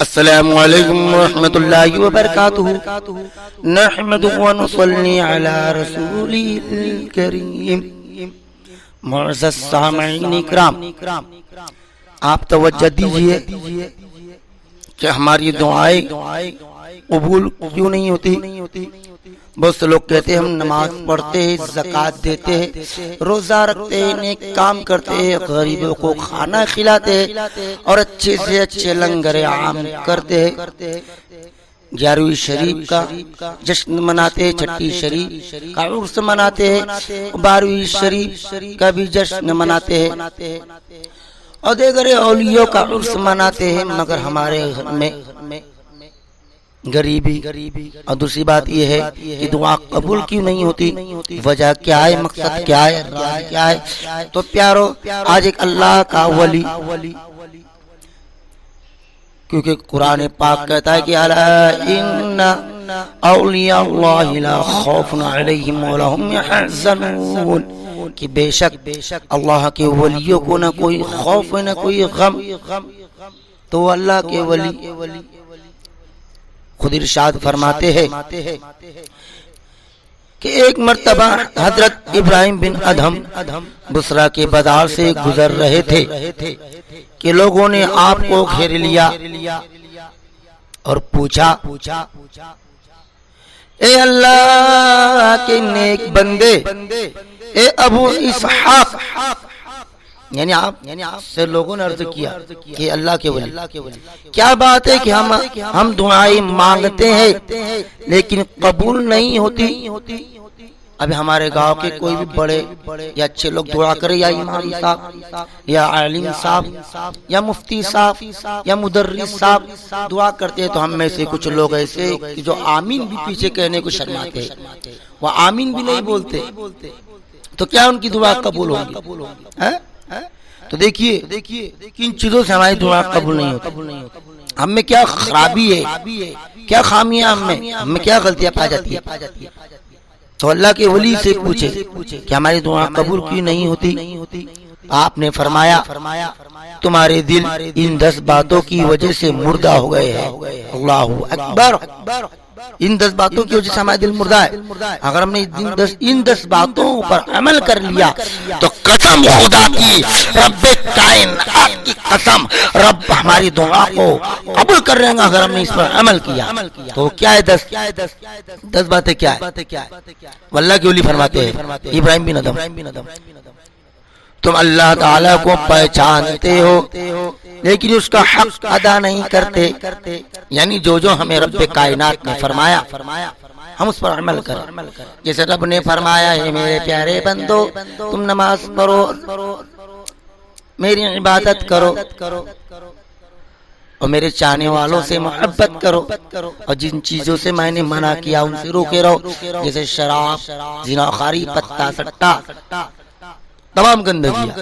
السلام علیکم ورحمۃ اللہ وبرکاتہ نحمد و نصلی علی رسول الکریم معزز سامعین اکرام، آپ توجہ دیجئے کہ ہماری دعائیں قبول کیوں نہیں ہوتی۔ بہت سے لوگ کہتے ہیں ہم نماز پڑھتے ہیں، زکوٰۃ دیتے ہیں، روزہ رکھتے ہیں، نیک کام کرتے ہیں، غریبوں کو کھانا کھلاتے ہیں اور اچھے سے اچھے لنگر عام کرتے ہیں، 11ویں شریف کا جشن مناتے ہیں، چھٹی شریف کا عرس مناتے ہیں، 12ویں شریف کا بھی جشن مناتے ہیں اور دیگر اولیاء کا عرس مناتے ہیں، مگر ہمارے گھر میں غریبی۔ اور دوسری بات یہ ہے کہ دعا قبول کیوں نہیں ہوتی، وجہ کیا ہے، مقصد کیا ہے، راز کیا ہے؟ تو پیارو، آج ایک اللہ کا ولی، کیونکہ قرآن پاک کہتا ہے کہ الا ان اولیاء اللہ لا خوف علیہم ولا هم يحزنون، کہ بے شک اللہ کے ولیوں کو نہ کوئی خوف نہ کوئی غم۔ تو اللہ کے ولی خود ارشاد فرماتے ہیں کہ ایک مرتبہ حضرت ابراہیم بن ادہم بصرہ کے بازار سے گزر رہے تھے کہ لوگوں نے آپ کو گھیر لیا اور پوچھا، اے اللہ کے نیک بندے، اے ابو اسحاق، یعنی آپ سے لوگوں نے عرض کیا کہ اللہ کے ولی، کیا بات ہے کہ ہم دعائیں مانگتے ہیں لیکن قبول نہیں ہوتی؟ ابھی ہمارے گاؤں کے کوئی بھی بڑے یا اچھے لوگ دعا کرے، یا امام صاحب یا عالم صاحب یا مفتی صاحب یا مدرس صاحب دعا کرتے ہیں تو ہم میں سے کچھ لوگ ایسے کہ جو آمین بھی پیچھے کہنے کو شرماتے ہیں، وہ آمین بھی نہیں بولتے، تو کیا ان کی دعا قبول ہوگی؟ تو دیکھیے کن چیزوں سے ہماری دعا قبول نہیں ہوتی، ہم میں کیا خرابی ہے، کیا خامیاں ہم میں کیا غلطیاں پا جاتی ہے۔ تو اللہ کے ولی سے پوچھے کہ ہماری دعا قبول کیوں نہیں ہوتی؟ آپ نے فرمایا تمہارے دل ان 10 باتوں کی وجہ سے مردہ ہو گئے ہیں۔ اللہ اکبر، ان 10 باتوں کی وجہ سے ہمارا دل مردہ ہے۔ اگر ہم نے ان 10 باتوں پر عمل کر لیا تو قسم خدا کی، رب کائنات کی قسم، رب ہماری دعا کو قبول کر رہے گا اگر ہم نے اس پر عمل کیا۔ تو کیا ہے 10 باتیں؟ کیا ہے؟ واللہ کے ولی فرماتے ہیں ابراہیم بن ادہم، تم اللہ تعالیٰ کو پہچانتے ہو لیکن اس کا حق ادا نہیں کرتے، یعنی جو ہمیں رب کائنات نے فرمایا ہم اس پر عمل کریں۔ جیسے رب نے فرمایا ہے میرے پیارے بندو تم نماز پڑھو، میری عبادت کرو اور میرے چاہنے والوں سے محبت کرو، اور جن چیزوں سے میں نے منع کیا ان سے روکے رہو، جیسے شراب، زناخواری، پتہ سٹا، تمام گندگیاں۔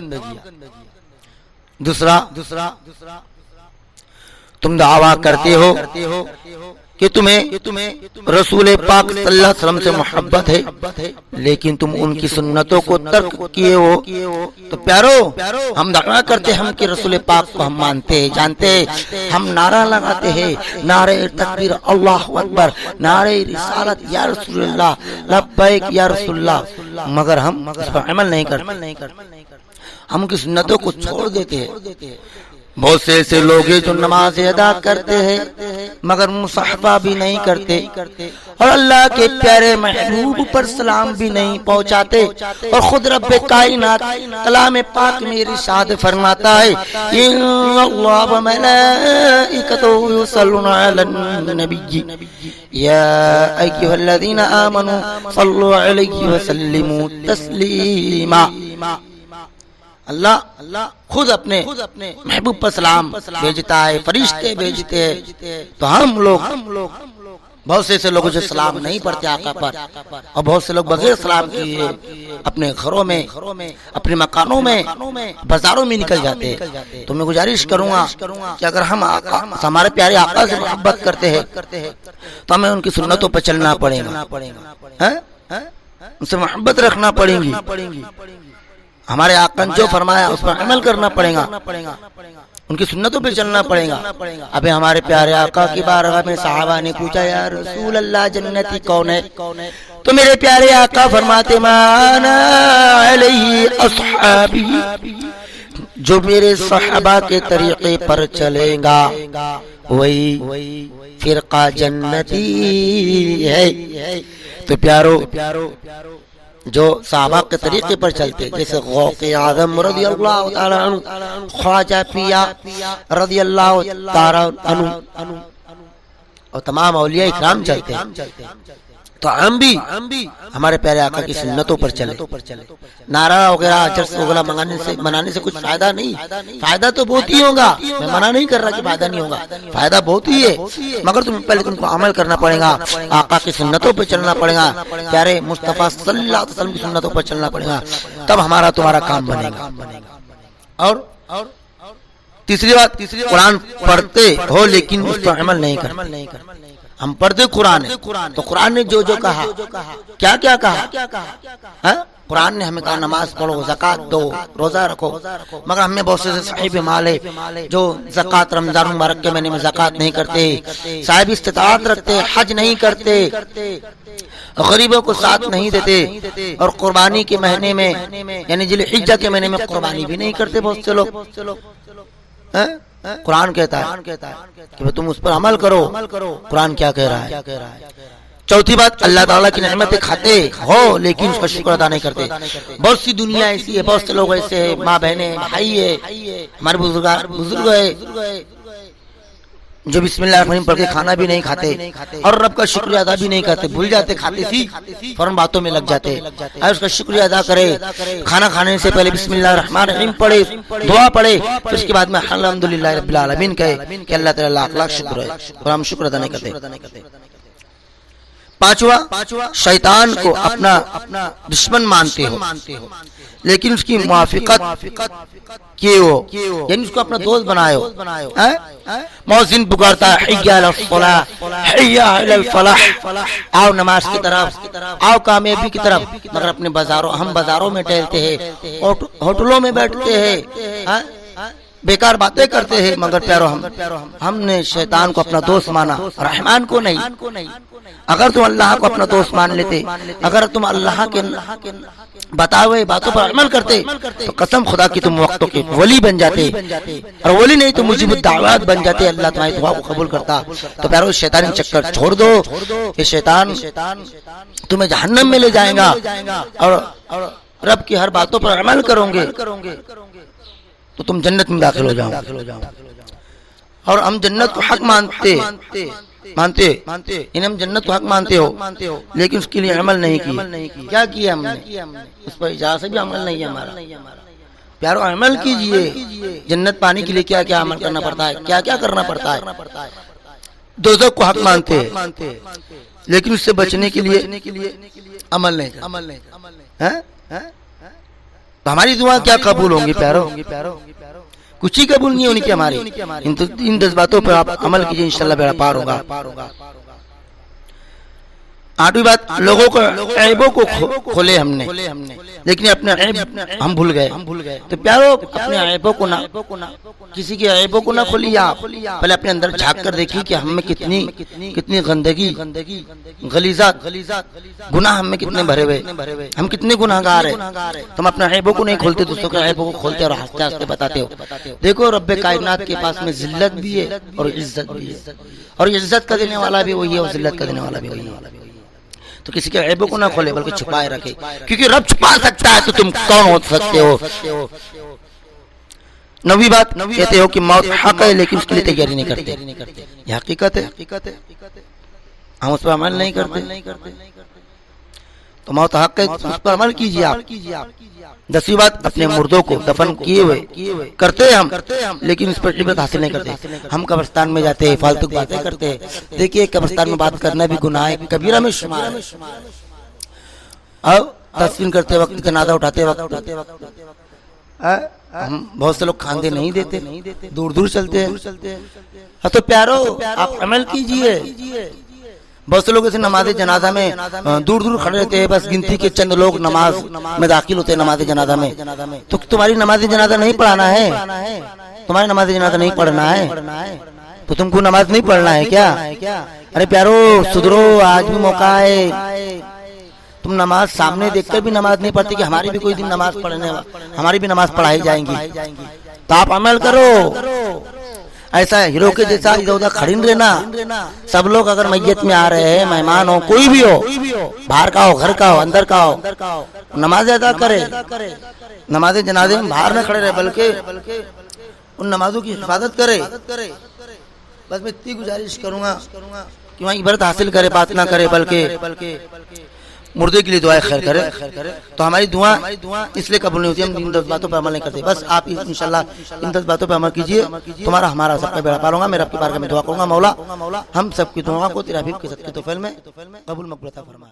دوسرا، تم دعویٰ کرتے ہو کہ تمہیں رسول پاک صلی اللہ علیہ وسلم سے محبت ہے لیکن تم ان کی سنتوں کو ترک کیے ہو۔ تو پیارو، ہم دعویٰ کرتے ہیں کہ رسول پاک کو ہم مانتے ہیں، جانتے ہیں، ہم نعرہ لگاتے ہیں، نعرہ تکبیر اللہ اکبر، نعرہ رسالت یا رسول اللہ، لبیک یا رسول اللہ، مگر ہم اس پر عمل نہیں کرتے، ہم ان کی سنتوں کو چھوڑ دیتے ہیں۔ بہت سے ایسے لوگ ہیں جو نماز ادا کرتے ہیں مگر مصاحبہ بھی نہیں کرتے اور اللہ کے پیارے محبوب پر سلام بھی نہیں پہنچاتے، اور خود رب کائنات کلام پاک میں ارشاد فرماتا ہے ان اللہ و ملائکتہ یصلون علی النبی یا ایھا الذین آمنوا صلوا علیہ وسلموا تسلیما۔ اللہ خود اپنے محبوب پر سلام بھیجتا ہے، فرشتے بھیجتے ہیں، تو ہم لوگ بہت سے ایسے لوگ جو سلام نہیں پڑھتے آقا پر، اور بہت سے لوگ بغیر سلام کیے اپنے گھروں میں، اپنے مکانوں میں، بازاروں میں نکل جاتے ہیں۔ تو میں گزارش کروں گا کہ اگر ہم ہمارے پیارے آقا سے محبت کرتے ہیں تو ہمیں ان کی سنتوں پر چلنا پڑے گا، ان سے محبت رکھنا پڑے گی، ہمارے آقا نے جو فرمایا اس پر عمل کرنا پڑے گا۔ ان کی سنتوں پہ چلنا پڑے گا. ابھی ہمارے پیارے آقا کی بارگاہ میں صحابہ نے پوچھا یا رسول اللہ جنتی کون ہے؟ تو میرے پیارے آقا فرماتے مانا علیہ اصحابی، جو میرے صحابہ کے طریقے پر چلے گا وہی فرقہ جنتی ہے. تو پیارو جو صحابہ کے طریقے پر چلتے، جیسے غوث اعظم رضی اللہ تعالی عنہ، خواجہ پیا رضی اللہ تعالی عنہ اور تمام اولیاء اکرام چلتے ہیں، تو ہم بھی ہمارے پیارے آقا کی سنتوں پر چلے. نعرہ وغیرہ جرس وغیرہ منانے سے کچھ فائدہ نہیں. فائدہ تو بہت ہی ہوگا، میں منع نہیں کر رہا کہ فائدہ نہیں ہوگا، فائدہ بہت ہی ہے، مگر پہلے تم کو عمل کرنا پڑے گا، آقا کی سنتوں پر چلنا پڑے گا، پیارے مصطفیٰ صلی اللہ علیہ وسلم کی سنتوں پر چلنا پڑے گا، تب ہمارا تمہارا کام بنے گا. اور تیسری بات، قرآن پڑھتے ہو لیکن اس پر عمل نہیں کرتے. ہم پڑھتے قرآن ہے تو قرآن نے جو کہا، کیا کیا کہا؟ قرآن نے ہمیں کہا نماز پڑھو، زکوٰۃ دو، روزہ رکھو، مگر ہم میں بہت سے صاحب مال ہے جو زکوٰۃ رمضان مبارک کے مہینے میں زکوٰۃ نہیں کرتے، صاحب استطاعت رکھتے، حج نہیں کرتے، غریبوں کو ساتھ نہیں دیتے، اور قربانی کے مہینے میں یعنی ذی الحجہ کے مہینے میں قربانی بھی نہیں کرتے بہت سے لوگ. قرآن کہتا ہے کہ تم اس پر عمل کرو. قرآن کیا کہہ رہا ہے؟ چوتھی بات، اللہ تعالیٰ کی نعمتیں کھاتے ہو لیکن اس کا شکر ادا نہیں کرتے. بہت سی دنیا ایسی ہے، بہت سے لوگ ایسے ہیں، ماں بہنیں بھائی ہے، ہمارے بزرگ ہے جو بسم اللہ الرحمن الرحیم پڑھ کے کھانا بھی نہیں کھاتے اور رب کا شکریہ ادا بھی نہیں کرتے. بھول جاتے، کھاتے تھی فوراً باتوں میں لگ جاتے. اور اس کا شکریہ ادا کرے، کھانا کھانے سے پہلے بسم اللہ الرحمن الرحیم پڑھے، دعا پڑھے، پھر اس کے بعد میں الحمدللہ رب العالمین کہے کہ اللہ تعالیٰ لاکھ لاکھ شکر ہے، اور ہم شکر ادا نہیں کرتے. پانچواں، شیطان کو اپنا دشمن مانتے ہو لیکن اس کی موافقت کیے ہو، یعنی اس کو اپنا دوست بنائے ہو. مؤذن پکارتا ہے حی علی الصلاۃ، حی علی الفلاح، آؤ نماز کی طرف، آؤ کامیابی کی طرف، مگر اپنے ہم بازاروں میں ٹہلتے ہیں، ہوٹلوں میں بیٹھتے ہیں، بیکار باتیں کرتے ہیں، مگر پیارو ہم نے شیطان کو اپنا دوست مانا، رحمان کو نہیں. اگر تم اللہ کو اپنا دوست مان لیتے، اگر تم اللہ کے بتائے ہوئے باتوں پر عمل کرتے تو قسم خدا کی تم وقتوں کے ولی بن جاتے، اور ولی نہیں تو مجیب الدعوات بن جاتے، اللہ تمہاری دعا کو قبول کرتا. تو پیارو شیطانی چکر چھوڑ دو، یہ شیطان تمہیں جہنم میں لے جائے گا، اور رب کی ہر باتوں پر عمل کرو گے تو تم جنت میں داخل ہو جاؤ. اور ہم جنت کو حق مانتے ہم جنت کو حق مانتے ہو لیکن اس کے لیے عمل نہیں کیا کیا ہم نے؟ اس پر اجازت بھی عمل نہیں ہے ہمارا. پیارو عمل کیجئے، جنت پانے کے لیے کیا کیا عمل کرنا پڑتا ہے، کیا کیا کرنا پڑتا ہے. دوزخ کو حق مانتے ہیں لیکن اس سے بچنے کے لیے عمل نہیں کرتے. تو ہماری دعا کیا قبول ہوں گی پیارو؟ کچھ ہی قبول نہیں ہونی کہ ہماری. ان جذباتوں پر آپ عمل کیجئے، انشاءاللہ بیڑا پار ہوگا. آٹھویں بات، لوگوں کو عیبوں کو کھولے ہم نے لیکن اپنے عیب ہم بھول گئے. تو پیارو اپنے عیبوں کو نہ، کسی کے عیبوں کو نہ کھولیے، آپ پہلے اپنے اندر جھانک کر دیکھیے کہ ہم میں کتنی گندگی، غلیظات، گناہ ہم میں کتنے بھرے ہوئے، ہم کتنے گناہگار ہیں. تم اپنے عیبوں کو نہیں کھولتے، دوسروں کے عیبوں کو کھولتے اور ہنستے ہنستے بتاتے ہو. دیکھو رب کائنات کے پاس میں ذلت بھی ہے اور عزت بھی ہے، اور عزت کا دینے والا بھی وہی ہے اور ذلت کا دینے والا بھی وہی ہے. تو کسی کے عیبوں کو نہ کھولے بلکہ چھپائے رکھے، کیونکہ رب چھپا سکتا ہے تو تم کون ہو سکتے ہو. نویں بات، کہتے ہو کہ موت حق ہے لیکن اس کے لیے تیاری نہیں کرتے. یہ حقیقت ہے، ہم اس پر عمل نہیں کرتے. تو موت حق ہے، اس پر عمل کیجیے آپ. 10ویں بات، اپنے مردوں کو دفن کیے ہوئے کرتے ہیں ہم لیکن اس پر عبرت حاصل نہیں کرتے. ہم قبرستان میں جاتے ہیں، فالتو باتیں کرتے ہیں. دیکھیے قبرستان میں بات کرنا بھی گناہ ہے، کبیرہ میں شمار ہے. اور تدفین کرتے وقت، جنازہ اٹھاتے وقت ہم بہت سے لوگ کھاندے نہیں دیتے، دور دور چلتے ہیں. تو پیارو آپ عمل کیجئے. بہت سے لوگ ایسے نماز جنازہ میں دور دور کھڑے رہتے ہیں، بس گنتی کے چند لوگ نماز میں داخل ہوتے ہیں نماز جنازہ میں. تو تمہاری نماز جنازہ نہیں پڑھانا ہے، تمہاری نماز جنازہ نہیں پڑھنا ہے تو تم کو نماز نہیں پڑھنا ہے کیا؟ ارے پیارو سدھرو، آج بھی موقع ہے. تم نماز سامنے دیکھ کر بھی نماز نہیں پڑھتی کہ ہماری بھی کوئی دن نماز پڑھنے، ہماری بھی نماز پڑھائی جائیں گی. تو آپ عمل کرو، ایسا ہیرو کے جیسا ادھر ادھر کھڑی نہیں رہنا. سب لوگ اگر میت میں آ رہے ہیں، مہمان ہو، کوئی بھی ہو، باہر کا ہو، گھر کا ہو، اندر کا ہو، نماز ادا کرے. نماز جنازے میں باہر نہ کھڑے رہے بلکہ ان نمازوں کی حفاظت کرے. بس میں اتنی گزارش کروں گا کہ وہاں عبرت حاصل کرے، بات نہ کرے بلکہ مردے کے لیے دعائیں خیر کرے. تو ہماری دعا اس لیے قبول نہیں ہوتی، ہم ان 10 باتوں پر عمل نہیں کرتے. بس آپ انشاءاللہ ان 10 باتوں پر عمل کیجئے، تمہارا ہمارا سب کا بیڑا پار ہوگا. میں رب کی بارگاہ میں دعا کروں گا، مولا ہم سب کی دعاؤں کو تیرے حبیب کے صدقے توفیل میں قبول مقبول عطا فرما.